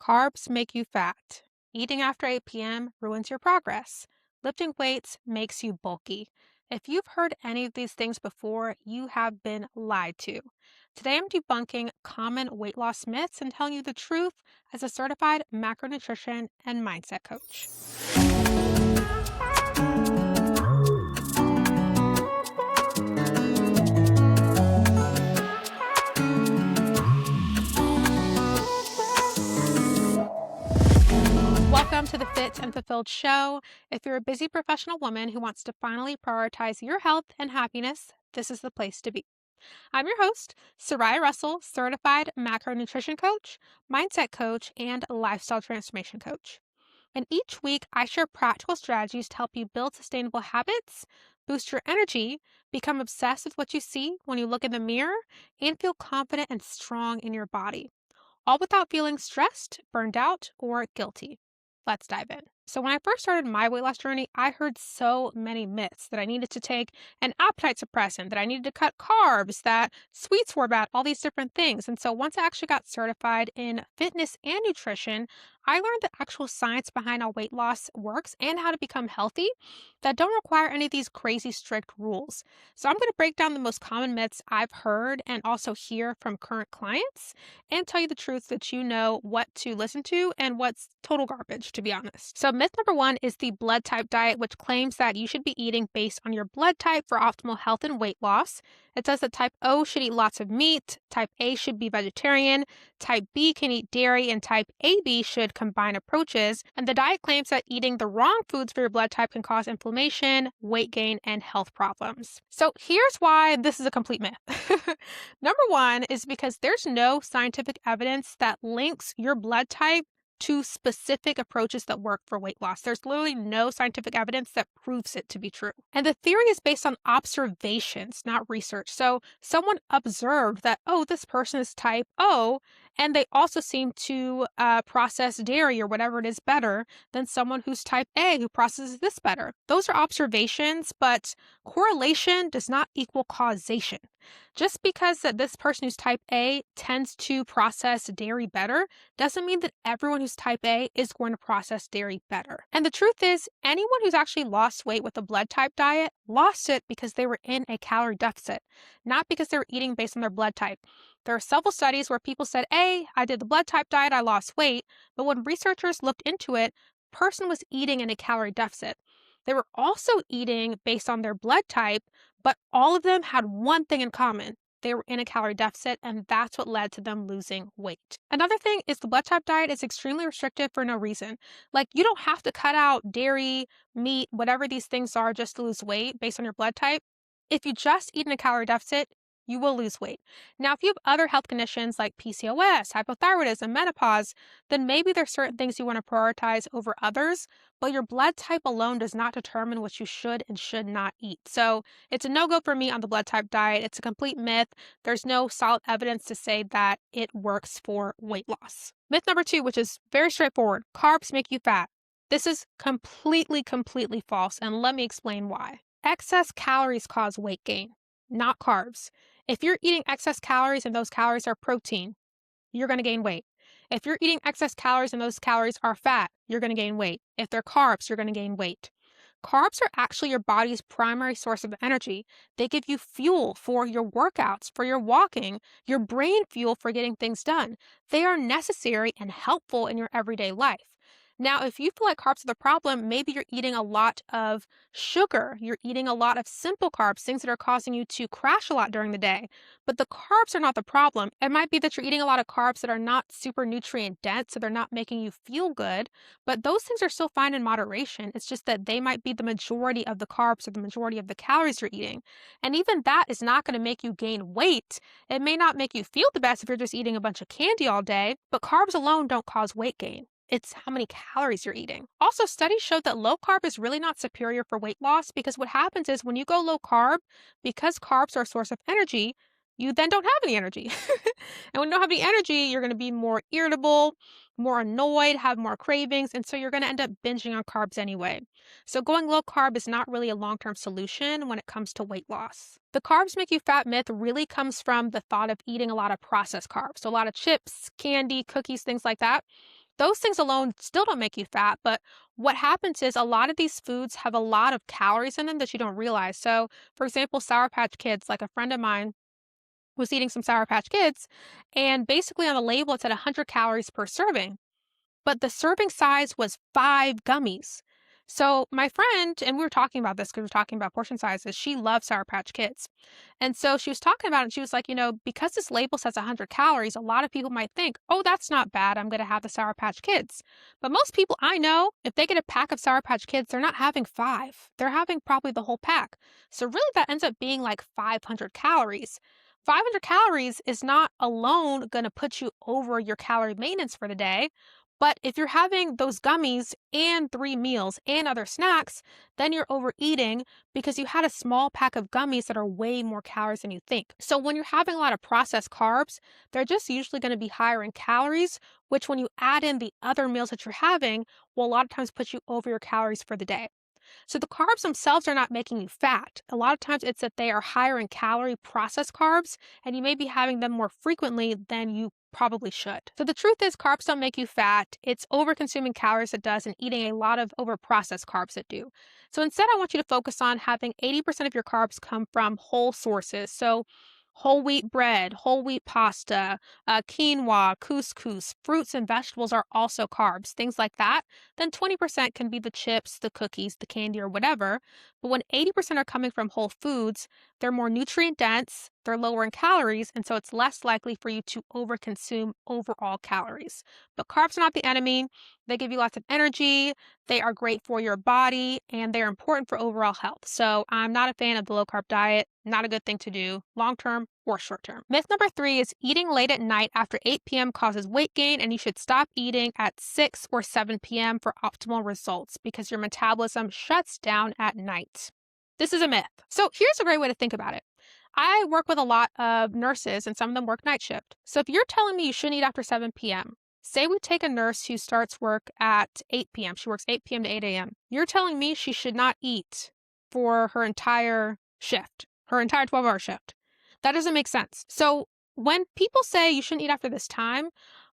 Carbs make you fat. Eating after 8 p.m. ruins your progress. Lifting weights makes you bulky. If you've heard any of these things before, you have been lied to. Today I'm debunking common weight loss myths and telling you the truth as a certified macronutrition and mindset coach. Welcome to the Fit and Fulfilled Show. If you're a busy professional woman who wants to finally prioritize your health and happiness, this is the place to be. I'm your host, Soraya Russell, certified macronutrition coach, mindset coach, and lifestyle transformation coach. And each week, I share practical strategies to help you build sustainable habits, boost your energy, become obsessed with what you see when you look in the mirror, and feel confident and strong in your body, all without feeling stressed, burned out, or guilty. Let's dive in. So, when I first started my weight loss journey, I heard so many myths that I needed to take an appetite suppressant, that I needed to cut carbs, that sweets were bad, all these different things. And so, once I actually got certified in fitness and nutrition, I learned the actual science behind how weight loss works and how to become healthy that don't require any of these crazy strict rules. So, I'm going to break down the most common myths I've heard and also hear from current clients and tell you the truth so that you know what to listen to and what's total garbage, to be honest. So, myth number one is the blood type diet, which claims that you should be eating based on your blood type for optimal health and weight loss. It says that type O should eat lots of meat, type A should be vegetarian, type B can eat dairy, and type AB should combine approaches. And the diet claims that eating the wrong foods for your blood type can cause inflammation, weight gain, and health problems. So, here's why this is a complete myth. Number one is because there's no scientific evidence that links your blood type to specific approaches that work for weight loss. There's literally no scientific evidence that proves it to be true. And the theory is based on observations, not research. So someone observed that, oh, this person is type O, and they also seem to process dairy or whatever it is better than someone who's type A who processes this better. Those are observations, but correlation does not equal causation. Just because that this person who's type A tends to process dairy better doesn't mean that everyone who's type A is going to process dairy better. And the truth is, anyone who's actually lost weight with a blood type diet lost it because they were in a calorie deficit, not because they were eating based on their blood type. There are several studies where people said, hey, I did the blood type diet, I lost weight. But when researchers looked into it, the person was eating in a calorie deficit. They were also eating based on their blood type, but all of them had one thing in common. They were in a calorie deficit, and that's what led to them losing weight. Another thing is the blood type diet is extremely restrictive for no reason. Like, you don't have to cut out dairy, meat, whatever these things are just to lose weight based on your blood type. If you just eat in a calorie deficit, you will lose weight. Now, if you have other health conditions like PCOS, hypothyroidism, menopause, then maybe there's certain things you want to prioritize over others, but your blood type alone does not determine what you should and should not eat. So it's a no-go for me on the blood type diet. It's a complete myth. There's no solid evidence to say that it works for weight loss. Myth number two, which is very straightforward, carbs make you fat. This is completely false, and let me explain why. Excess calories cause weight gain, not carbs. If you're eating excess calories and those calories are protein, you're going to gain weight. If you're eating excess calories and those calories are fat, you're going to gain weight. If they're carbs, you're going to gain weight. Carbs are actually your body's primary source of energy. They give you fuel for your workouts, for your walking, your brain fuel for getting things done. They are necessary and helpful in your everyday life. Now, if you feel like carbs are the problem, maybe you're eating a lot of sugar. You're eating a lot of simple carbs, things that are causing you to crash a lot during the day. But the carbs are not the problem. It might be that you're eating a lot of carbs that are not super nutrient dense, so they're not making you feel good. But those things are still fine in moderation. It's just that they might be the majority of the carbs or the majority of the calories you're eating. And even that is not going to make you gain weight. It may not make you feel the best if you're just eating a bunch of candy all day, but carbs alone don't cause weight gain. It's how many calories you're eating. Also, studies show that low carb is really not superior for weight loss because what happens is when you go low carb, because carbs are a source of energy, you then don't have any energy. And when you don't have any energy, you're going to be more irritable, more annoyed, have more cravings, and so you're going to end up binging on carbs anyway. So going low carb is not really a long-term solution when it comes to weight loss. The carbs make you fat myth really comes from the thought of eating a lot of processed carbs. So a lot of chips, candy, cookies, things like that. Those things alone still don't make you fat, but what happens is a lot of these foods have a lot of calories in them that you don't realize. So, for example, Sour Patch Kids, like a friend of mine was eating some Sour Patch Kids, and basically on the label it said 100 calories per serving, but the serving size was 5 gummies. So my friend, and we were talking about this because we were talking about portion sizes, she loves Sour Patch Kids. And so she was talking about it, and she was like, because this label says 100 calories, a lot of people might think, oh, that's not bad. I'm going to have the Sour Patch Kids. But most people I know, if they get a pack of Sour Patch Kids, they're not having 5. They're having probably the whole pack. So really that ends up being like 500 calories. 500 calories is not alone going to put you over your calorie maintenance for the day. But if you're having those gummies and 3 meals and other snacks, then you're overeating because you had a small pack of gummies that are way more calories than you think. So when you're having a lot of processed carbs, they're just usually going to be higher in calories, which when you add in the other meals that you're having, will a lot of times put you over your calories for the day. So the carbs themselves are not making you fat. A lot of times it's that they are higher in calorie processed carbs, and you may be having them more frequently than you probably should. So the truth is carbs don't make you fat. It's over consuming calories that does and eating a lot of over processed carbs that do. So instead I want you to focus on having 80% of your carbs come from whole sources. So whole wheat bread, whole wheat pasta, quinoa, couscous, fruits and vegetables are also carbs, things like that. Then 20% can be the chips, the cookies, the candy, or whatever. But when 80% are coming from whole foods, they're more nutrient dense, they're lower in calories, and so it's less likely for you to overconsume overall calories. But carbs are not the enemy. They give you lots of energy, they are great for your body, and they're important for overall health. So I'm not a fan of the low carb diet, not a good thing to do long term or short term. Myth number 3 is eating late at night after 8 p.m. causes weight gain, and you should stop eating at 6 or 7 p.m. for optimal results because your metabolism shuts down at night. This is a myth. So here's a great way to think about it. I work with a lot of nurses, and some of them work night shift. So if you're telling me you shouldn't eat after 7 p.m., say we take a nurse who starts work at 8 p.m., she works 8 p.m. to 8 a.m. You're telling me she should not eat for her entire shift, her entire 12-hour shift. That doesn't make sense. So when people say you shouldn't eat after this time,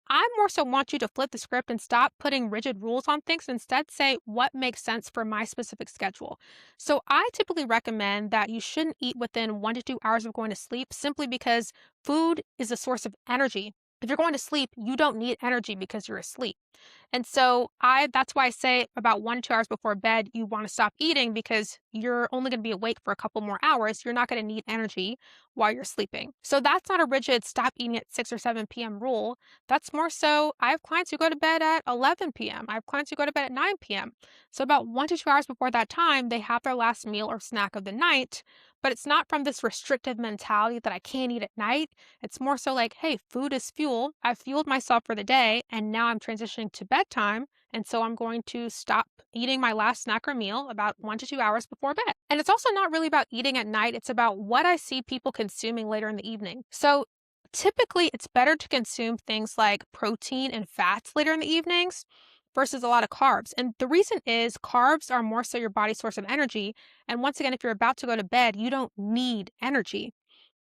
I more so want you to flip the script and stop putting rigid rules on things. Instead, say what makes sense for my specific schedule. So I typically recommend that you shouldn't eat within 1 to 2 hours of going to sleep simply because food is a source of energy. If you're going to sleep, you don't need energy because you're asleep. And so that's why I say about 1 to 2 hours before bed, you want to stop eating because you're only going to be awake for a couple more hours. You're not going to need energy while you're sleeping. So that's not a rigid stop eating at 6 or 7 p.m. rule. That's more so I have clients who go to bed at 11 p.m. I have clients who go to bed at 9 p.m. So about 1 to 2 hours before that time, they have their last meal or snack of the night. But it's not from this restrictive mentality that I can't eat at night. It's more so like, hey, food is fuel. I've fueled myself for the day, and now I'm transitioning to bedtime. And so I'm going to stop eating my last snack or meal about 1 to 2 hours before bed. And it's also not really about eating at night. It's about what I see people consuming later in the evening. So typically, it's better to consume things like protein and fats later in the evenings versus a lot of carbs. And the reason is carbs are more so your body's source of energy. And once again, if you're about to go to bed, you don't need energy,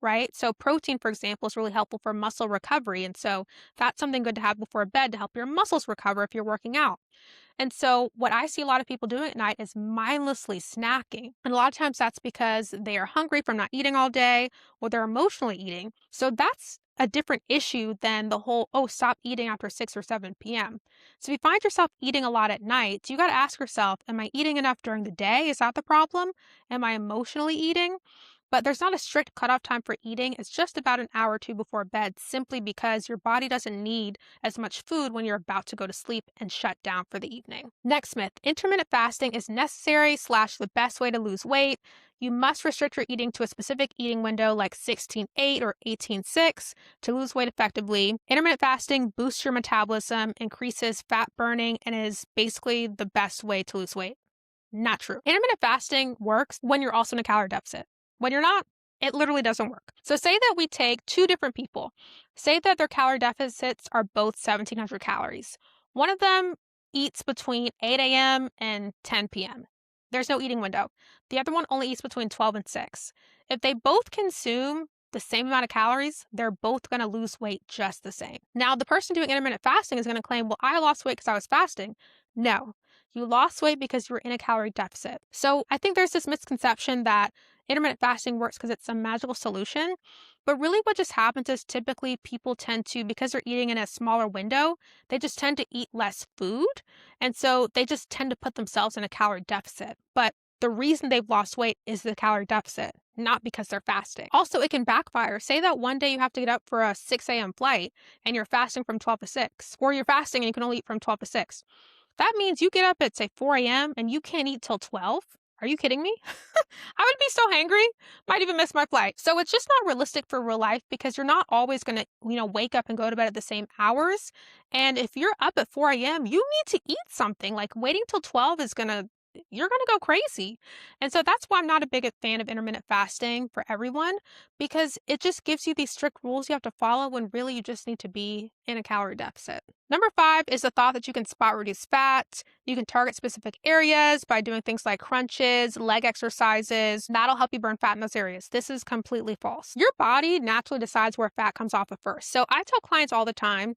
right? So protein, for example, is really helpful for muscle recovery. And so that's something good to have before bed to help your muscles recover if you're working out. And so what I see a lot of people doing at night is mindlessly snacking. And a lot of times that's because they are hungry from not eating all day or they're emotionally eating. So that's a different issue than the whole, oh, stop eating after 6 or 7 p.m. So if you find yourself eating a lot at night, you got to ask yourself, am I eating enough during the day? Is that the problem? Am I emotionally eating? But there's not a strict cutoff time for eating. It's just about an hour or two before bed, simply because your body doesn't need as much food when you're about to go to sleep and shut down for the evening. Next myth, intermittent fasting is necessary / the best way to lose weight. You must restrict your eating to a specific eating window like 16:8 or 18:6 to lose weight effectively. Intermittent fasting boosts your metabolism, increases fat burning, and is basically the best way to lose weight. Not true. Intermittent fasting works when you're also in a calorie deficit. When you're not, it literally doesn't work. So say that we take two different people. Say that their calorie deficits are both 1,700 calories. One of them eats between 8 a.m. and 10 p.m. There's no eating window. The other one only eats between 12 and 6. If they both consume the same amount of calories, they're both going to lose weight just the same. Now, the person doing intermittent fasting is going to claim, well, I lost weight because I was fasting. No, you lost weight because you were in a calorie deficit. So I think there's this misconception that intermittent fasting works because it's some magical solution. But really what just happens is typically people tend to, because they're eating in a smaller window, they just tend to eat less food. And so they just tend to put themselves in a calorie deficit. But the reason they've lost weight is the calorie deficit, not because they're fasting. Also, it can backfire. Say that one day you have to get up for a 6 a.m. flight and you're fasting from 12 to 6, or you're fasting and you can only eat from 12 to 6. That means you get up at, say, 4 a.m. and you can't eat till 12. Are you kidding me? I would be so hangry, might even miss my flight. So it's just not realistic for real life because you're not always going to, wake up and go to bed at the same hours. And if you're up at 4 a.m., you need to eat something. Like waiting till 12 you're going to go crazy. And so that's why I'm not a big fan of intermittent fasting for everyone, because it just gives you these strict rules you have to follow when really you just need to be in a calorie deficit. Number 5 is the thought that you can spot reduce fat. You can target specific areas by doing things like crunches, leg exercises. That'll help you burn fat in those areas. This is completely false. Your body naturally decides where fat comes off of first. So I tell clients all the time,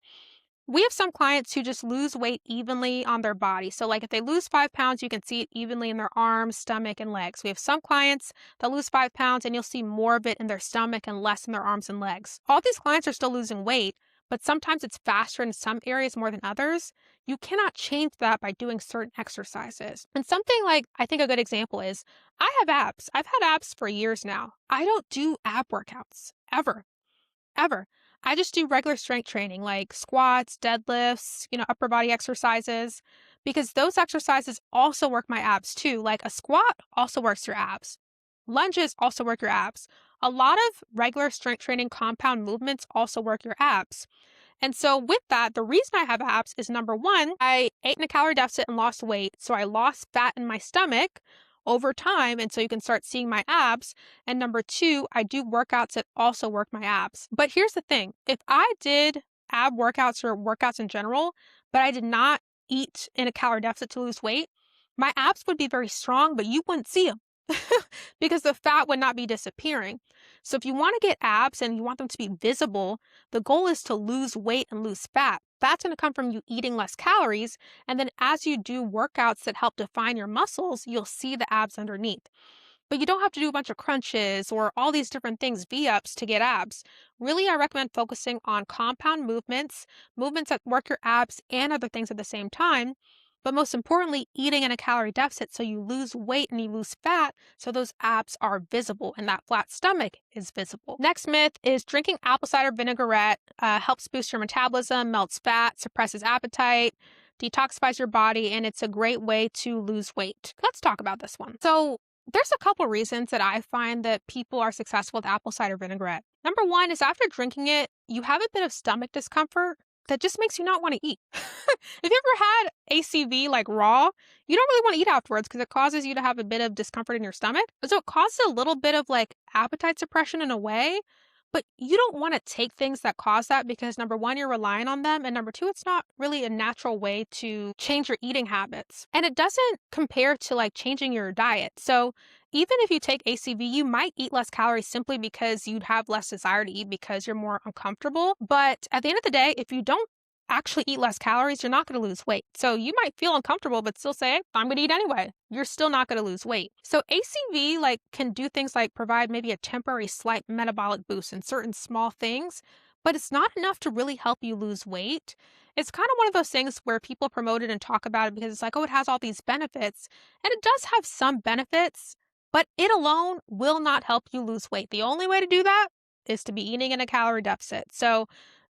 we have some clients who just lose weight evenly on their body. So like if they lose 5 pounds, you can see it evenly in their arms, stomach, and legs. We have some clients that lose 5 pounds and you'll see more of it in their stomach and less in their arms and legs. All these clients are still losing weight, but sometimes it's faster in some areas more than others. You cannot change that by doing certain exercises. And something like, I think a good example is, I have abs. I've had abs for years now. I don't do ab workouts, ever. I just do regular strength training like squats, deadlifts, upper body exercises, because those exercises also work my abs too. Like a squat also works your abs. Lunges also work your abs. A lot of regular strength training compound movements also work your abs. And so with that, the reason I have abs is number 1, I ate in a calorie deficit and lost weight. So I lost fat in my stomach over time. And so you can start seeing my abs. And number 2, I do workouts that also work my abs. But here's the thing. If I did ab workouts or workouts in general, but I did not eat in a calorie deficit to lose weight, my abs would be very strong, but you wouldn't see them because the fat would not be disappearing. So if you want to get abs and you want them to be visible, the goal is to lose weight and lose fat. That's going to come from you eating less calories. And then as you do workouts that help define your muscles, you'll see the abs underneath. But you don't have to do a bunch of crunches or all these different things, V-ups, to get abs. Really, I recommend focusing on compound movements, movements that work your abs and other things at the same time. But most importantly, eating in a calorie deficit so you lose weight and you lose fat so those abs are visible and that flat stomach is visible. Next myth is drinking apple cider vinaigrette helps boost your metabolism, melts fat, suppresses appetite, detoxifies your body, and it's a great way to lose weight. Let's talk about this one. So there's a couple reasons that I find that people are successful with apple cider vinaigrette. Number 1 is after drinking it, you have a bit of stomach discomfort that just makes you not want to eat. If you ever had ACV like raw, you don't really want to eat afterwards because it causes you to have a bit of discomfort in your stomach. So it causes a little bit of like appetite suppression in a way, but you don't want to take things that cause that because number 1, you're relying on them. And number 2, it's not really a natural way to change your eating habits. And it doesn't compare to like changing your diet. So even if you take ACV, you might eat less calories simply because you'd have less desire to eat because you're more uncomfortable. But at the end of the day, if you don't actually eat less calories, you're not going to lose weight. So you might feel uncomfortable, but still say, I'm going to eat anyway. You're still not going to lose weight. So ACV can do things like provide maybe a temporary slight metabolic boost in certain small things, but it's not enough to really help you lose weight. It's kind of one of those things where people promote it and talk about it because it's like, oh, it has all these benefits. And it does have some benefits, but it alone will not help you lose weight. The only way to do that is to be eating in a calorie deficit. So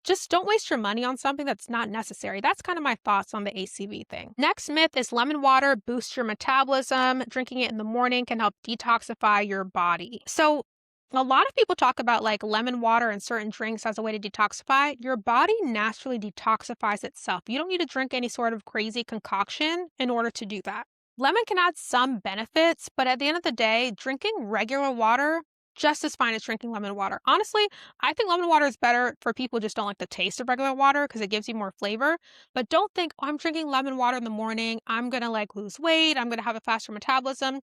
just don't waste your money on something that's not necessary. That's kind of my thoughts on the ACV thing. Next myth is lemon water boosts your metabolism. Drinking it in the morning can help detoxify your body. So a lot of people talk about like lemon water and certain drinks as a way to detoxify. Your body naturally detoxifies itself. You don't need to drink any sort of crazy concoction in order to do that. Lemon can add some benefits, but at the end of the day, drinking regular water just as fine as drinking lemon water. Honestly, I think lemon water is better for people who just don't like the taste of regular water because it gives you more flavor. But don't think, oh, I'm drinking lemon water in the morning, I'm going to lose weight, I'm going to have a faster metabolism.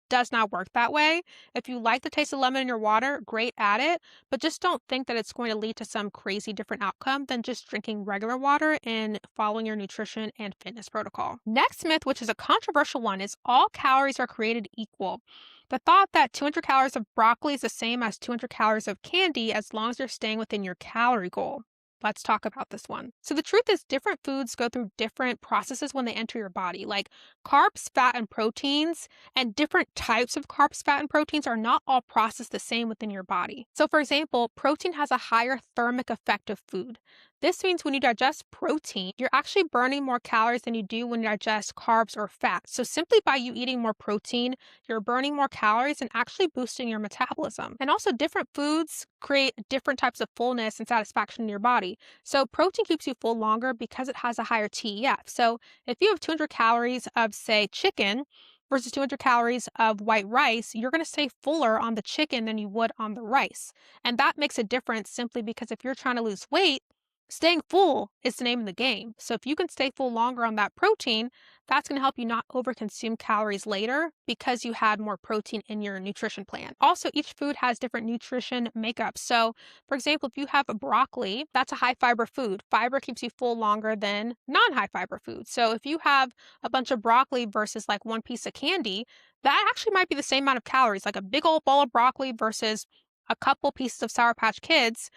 does not work that way. If you like the taste of lemon in your water, great, add it, but just don't think that it's going to lead to some crazy different outcome than just drinking regular water and following your nutrition and fitness protocol. Next myth, which is a controversial one, is all calories are created equal. The thought that 200 calories of broccoli is the same as 200 calories of candy as long as you're staying within your calorie goal. Let's talk about this one. So, the truth is, different foods go through different processes when they enter your body. Like carbs, fat, and proteins, and different types of carbs, fat, and proteins are not all processed the same within your body. So, for example, protein has a higher thermic effect of food. This means when you digest protein, you're actually burning more calories than you do when you digest carbs or fat. So, simply by you eating more protein, you're burning more calories and actually boosting your metabolism. And also, different foods create different types of fullness and satisfaction in your body. So, protein keeps you full longer because it has a higher TEF. So, if you have 200 calories of, say, chicken versus 200 calories of white rice, you're going to stay fuller on the chicken than you would on the rice. And that makes a difference simply because if you're trying to lose weight, staying full is the name of the game. So if you can stay full longer on that protein, that's going to help you not overconsume calories later because you had more protein in your nutrition plan. Also, each food has different nutrition makeups. So, for example, if you have a broccoli, that's a high fiber food. Fiber keeps you full longer than non-high fiber food. So if you have a bunch of broccoli versus like one piece of candy, that actually might be the same amount of calories, like a big old bowl of broccoli versus a couple pieces of Sour Patch Kids.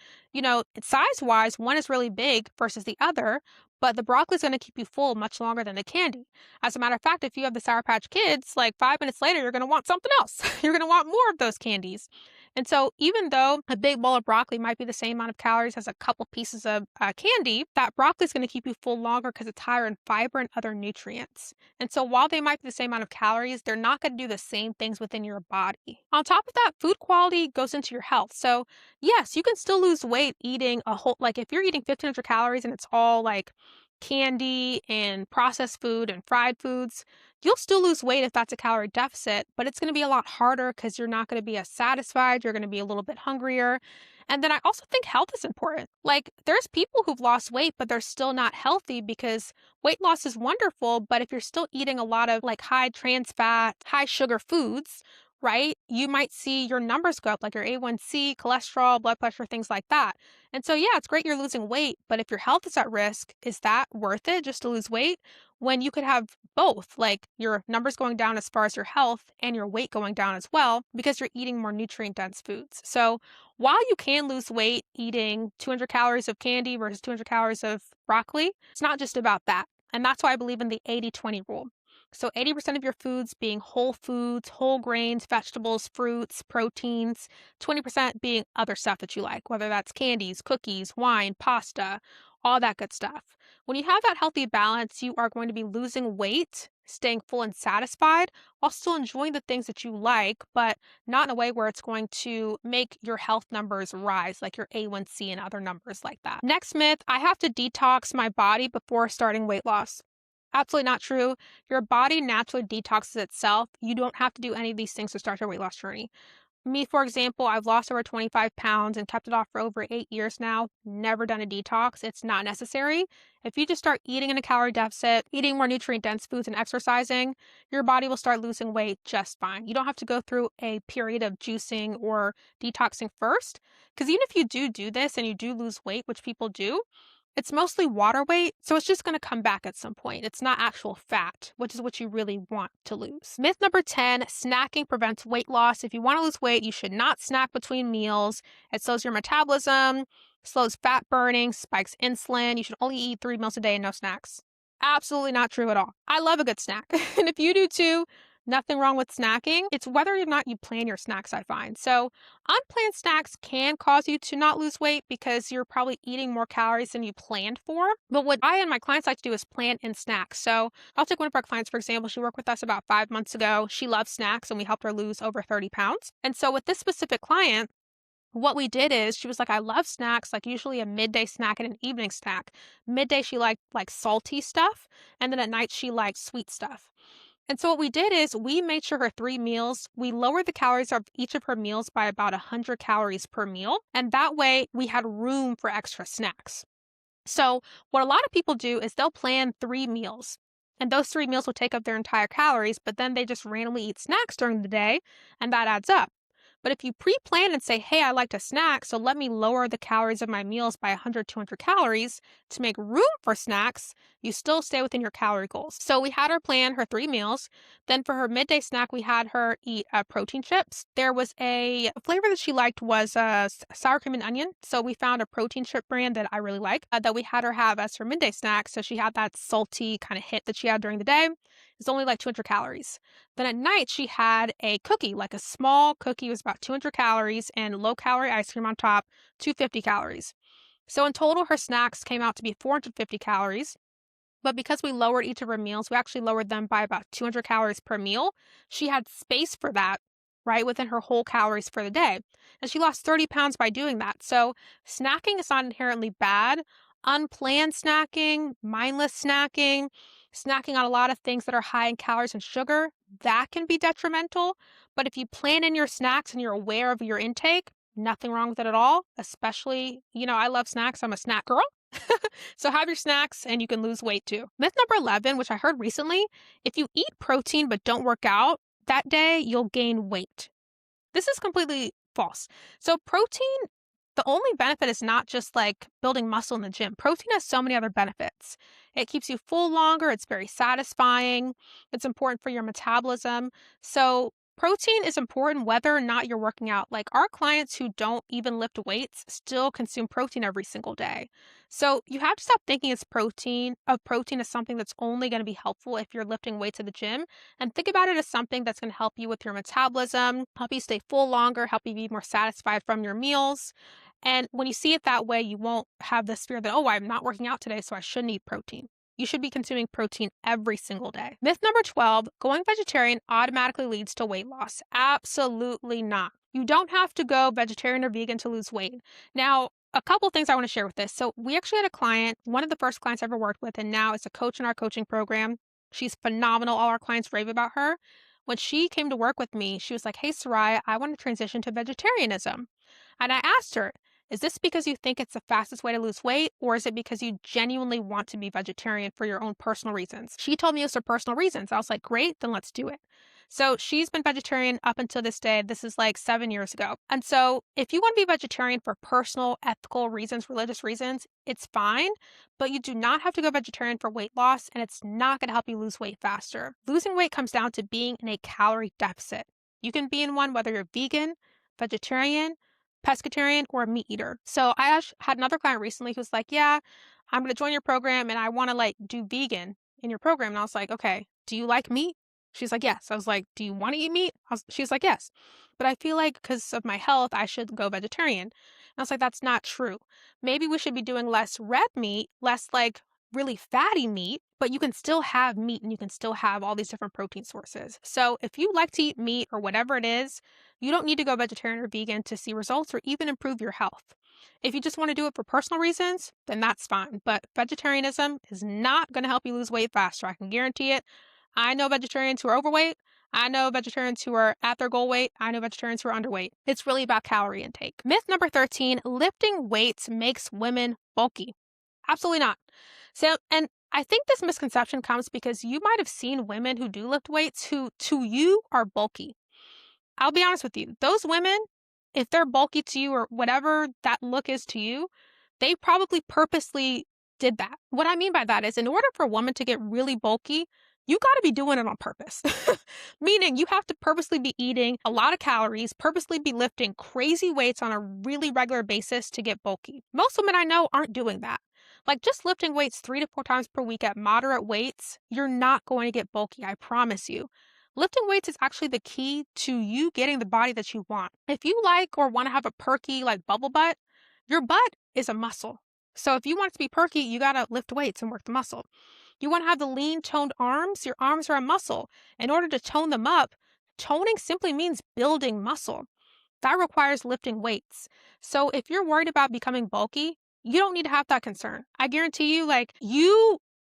Size-wise, one is really big versus the other, but the broccoli is going to keep you full much longer than the candy. As a matter of fact, if you have the Sour Patch Kids, like 5 minutes later, you're going to want something else. You're going to want more of those candies. And so even though a big bowl of broccoli might be the same amount of calories as a couple pieces of candy, that broccoli is going to keep you full longer because it's higher in fiber and other nutrients. And so while they might be the same amount of calories, they're not going to do the same things within your body. On top of that, food quality goes into your health. So yes, you can still lose weight eating a whole, like if you're eating 1,500 calories and it's all like candy and processed food and fried foods, you'll still lose weight if that's a calorie deficit, but it's going to be a lot harder because you're not going to be as satisfied. You're going to be a little bit hungrier. And then I also think health is important. Like there's people who've lost weight, but they're still not healthy because weight loss is wonderful. But if you're still eating a lot of like high trans fat, high sugar foods, right, you might see your numbers go up, like your A1C, cholesterol, blood pressure, things like that. And so, yeah, it's great you're losing weight, but if your health is at risk, is that worth it just to lose weight when you could have both, like your numbers going down as far as your health and your weight going down as well because you're eating more nutrient dense foods? So, while you can lose weight eating 200 calories of candy versus 200 calories of broccoli, it's not just about that. And that's why I believe in the 80-20 rule. So 80% of your foods being whole foods, whole grains, vegetables, fruits, proteins, 20% being other stuff that you like, whether that's candies, cookies, wine, pasta, all that good stuff. When you have that healthy balance, you are going to be losing weight, staying full and satisfied, while still enjoying the things that you like, but not in a way where it's going to make your health numbers rise, like your A1C and other numbers like that. Next myth, I have to detox my body before starting weight loss. Absolutely not true. Your body naturally detoxes itself. You don't have to do any of these things to start your weight loss journey. Me, for example, I've lost over 25 pounds and kept it off for over 8 years now. Never done a detox. It's not necessary. If you just start eating in a calorie deficit, eating more nutrient dense foods and exercising, your body will start losing weight just fine. You don't have to go through a period of juicing or detoxing first. Because even if you do this and you do lose weight, which people do, it's mostly water weight, so it's just going to come back at some point. It's not actual fat, which is what you really want to lose. Myth number 10, snacking prevents weight loss. If you want to lose weight, you should not snack between meals. It slows your metabolism, slows fat burning, spikes insulin. You should only eat 3 meals a day and no snacks. Absolutely not true at all. I love a good snack. And if you do too, nothing wrong with snacking. It's whether or not you plan your snacks, I find. So unplanned snacks can cause you to not lose weight because you're probably eating more calories than you planned for. But what I and my clients like to do is plan in snacks. So I'll take one of our clients, for example. She worked with us about 5 months ago. She loves snacks and we helped her lose over 30 pounds. And so with this specific client, what we did is she was like, I love snacks, like usually a midday snack and an evening snack. Midday, she liked like salty stuff. And then at night, she liked sweet stuff. And so what we did is we made sure her 3 meals, we lowered the calories of each of her meals by about 100 calories per meal. And that way we had room for extra snacks. So what a lot of people do is they'll plan 3 meals And those 3 meals will take up their entire calories, but then they just randomly eat snacks during the day, and that adds up. But if you pre-plan and say, hey, I like to snack, so let me lower the calories of my meals by 100, 200 calories to make room for snacks, you still stay within your calorie goals. So we had her plan her 3 meals. Then for her midday snack, we had her eat protein chips. There was a flavor that she liked was sour cream and onion. So we found a protein chip brand that I really like that we had her have as her midday snack. So she had that salty kind of hit that she had during the day. It's only like 200 calories. Then at night, she had a cookie, like a small cookie. It was about 200 calories and low-calorie ice cream on top, 250 calories. So in total, her snacks came out to be 450 calories. But because we lowered each of her meals, we actually lowered them by about 200 calories per meal. She had space for that, right, within her whole calories for the day. And she lost 30 pounds by doing that. So snacking is not inherently bad. Unplanned snacking, mindless snacking, snacking on a lot of things that are high in calories and sugar, that can be detrimental. But if you plan in your snacks and you're aware of your intake, nothing wrong with it at all. Especially, I love snacks. I'm a snack girl. So have your snacks and you can lose weight too. Myth number 11, which I heard recently, if you eat protein but don't work out, that day you'll gain weight. This is completely false. So protein, the only benefit is not just like building muscle in the gym. Protein has so many other benefits. It keeps you full longer. It's very satisfying. It's important for your metabolism. So protein is important whether or not you're working out. Like our clients who don't even lift weights still consume protein every single day. So you have to stop thinking protein as something that's only going to be helpful if you're lifting weights at the gym, and think about it as something that's going to help you with your metabolism, help you stay full longer, help you be more satisfied from your meals. And when you see it that way, you won't have this fear that, oh, I'm not working out today, so I shouldn't eat protein. You should be consuming protein every single day. Myth number 12, going vegetarian automatically leads to weight loss. Absolutely not. You don't have to go vegetarian or vegan to lose weight. Now, a couple things I want to share with this. So we actually had a client, one of the first clients I ever worked with, and now is a coach in our coaching program. She's phenomenal. All our clients rave about her. When she came to work with me, she was like, hey, Soraya, I want to transition to vegetarianism. And I asked her, is this because you think it's the fastest way to lose weight, or is it because you genuinely want to be vegetarian for your own personal reasons? She told me it was for personal reasons. I was like, great, then let's do it. So she's been vegetarian up until this day. This is like 7 years ago. And so if you want to be vegetarian for personal, ethical reasons, religious reasons, it's fine, but you do not have to go vegetarian for weight loss, and it's not going to help you lose weight faster. Losing weight comes down to being in a calorie deficit. You can be in one whether you're vegan, vegetarian, pescatarian, or a meat eater. So I had another client recently who's like, yeah, I'm going to join your program and I want to like do vegan in your program. And I was like, okay, do you like meat? She's like, yes. I was like, do you want to eat meat? She's like, yes. But I feel like because of my health, I should go vegetarian. And I was like, that's not true. Maybe we should be doing less red meat, less like really fatty meat, but you can still have meat and you can still have all these different protein sources. So if you like to eat meat or whatever it is, you don't need to go vegetarian or vegan to see results or even improve your health. If you just want to do it for personal reasons, then that's fine. But vegetarianism is not going to help you lose weight faster. I can guarantee it. I know vegetarians who are overweight. I know vegetarians who are at their goal weight. I know vegetarians who are underweight. It's really about calorie intake. Myth number 13, lifting weights makes women bulky. Absolutely not. So, and I think this misconception comes because you might have seen women who do lift weights who to you are bulky. I'll be honest with you. Those women, if they're bulky to you or whatever that look is to you, they probably purposely did that. What I mean by that is in order for a woman to get really bulky, you got to be doing it on purpose. Meaning you have to purposely be eating a lot of calories, purposely be lifting crazy weights on a really regular basis to get bulky. Most women I know aren't doing that. Like just lifting weights 3 to 4 times per week at moderate weights, you're not going to get bulky, I promise you. Lifting weights is actually the key to you getting the body that you want. If you like or want to have a perky like bubble butt, your butt is a muscle. So if you want it to be perky, you got to lift weights and work the muscle. You want to have the lean toned arms, your arms are a muscle. In order to tone them up, toning simply means building muscle. That requires lifting weights. So if you're worried about becoming bulky, you don't need to have that concern. I guarantee you, like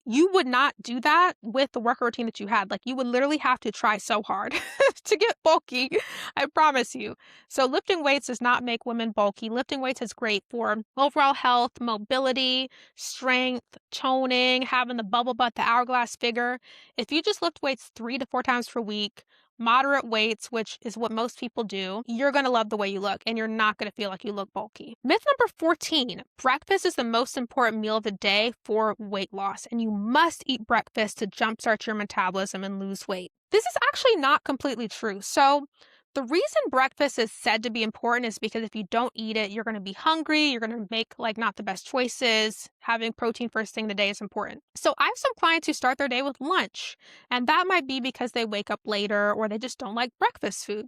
you would not do that with the workout routine that you had. Like, you would literally have to try so hard to get bulky. I promise you. So lifting weights does not make women bulky. Lifting weights is great for overall health, mobility, strength, toning, having the bubble butt, the hourglass figure. If you just lift weights 3 to 4 times per week, moderate weights, which is what most people do, you're going to love the way you look and you're not going to feel like you look bulky. Myth number 14, breakfast is the most important meal of the day for weight loss, and you must eat breakfast to jumpstart your metabolism and lose weight. This is actually not completely true. So the reason breakfast is said to be important is because if you don't eat it, you're going to be hungry. You're going to make like not the best choices. Having protein first thing in the day is important. So I have some clients who start their day with lunch, and that might be because they wake up later or they just don't like breakfast food.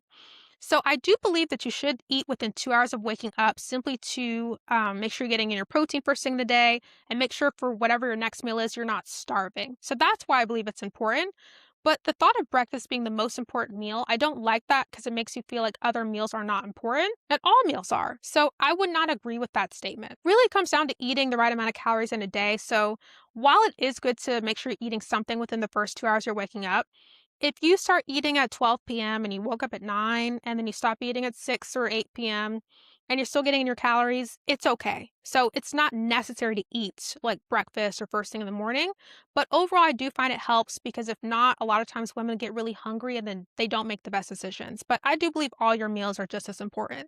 So I do believe that you should eat within 2 hours of waking up simply to make sure you're getting in your protein first thing in the day and make sure for whatever your next meal is, you're not starving. So that's why I believe it's important. But the thought of breakfast being the most important meal, I don't like that because it makes you feel like other meals are not important, and all meals are. So I would not agree with that statement. Really, it comes down to eating the right amount of calories in a day. So while it is good to make sure you're eating something within the first 2 hours you're waking up, if you start eating at 12 p.m. and you woke up at 9 and then you stop eating at 6 or 8 p.m. and you're still getting in your calories, it's okay. So it's not necessary to eat like breakfast or first thing in the morning. But overall, I do find it helps because if not, a lot of times women get really hungry and then they don't make the best decisions. But I do believe all your meals are just as important.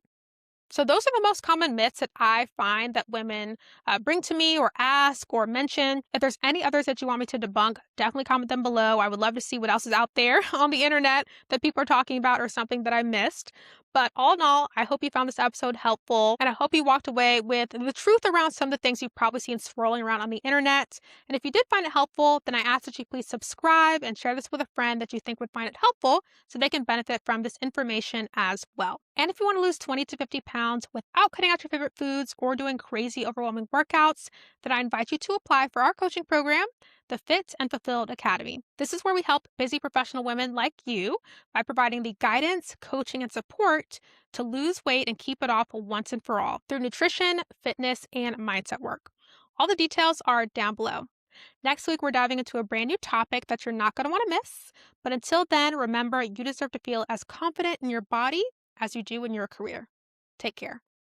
So those are the most common myths that I find that women bring to me or ask or mention. If there's any others that you want me to debunk, definitely comment them below. I would love to see what else is out there on the internet that people are talking about or something that I missed. But all in all, I hope you found this episode helpful, and I hope you walked away with the truth around some of the things you've probably seen swirling around on the internet. And if you did find it helpful, then I ask that you please subscribe and share this with a friend that you think would find it helpful so they can benefit from this information as well. And if you want to lose 20 to 50 pounds without cutting out your favorite foods or doing crazy, overwhelming workouts, then I invite you to apply for our coaching program, the Fit and Fulfilled Academy. This is where we help busy professional women like you by providing the guidance, coaching, and support to lose weight and keep it off once and for all through nutrition, fitness, and mindset work. All the details are down below. Next week, we're diving into a brand new topic that you're not going to want to miss. But until then, remember, you deserve to feel as confident in your body as you do in your career. Take care.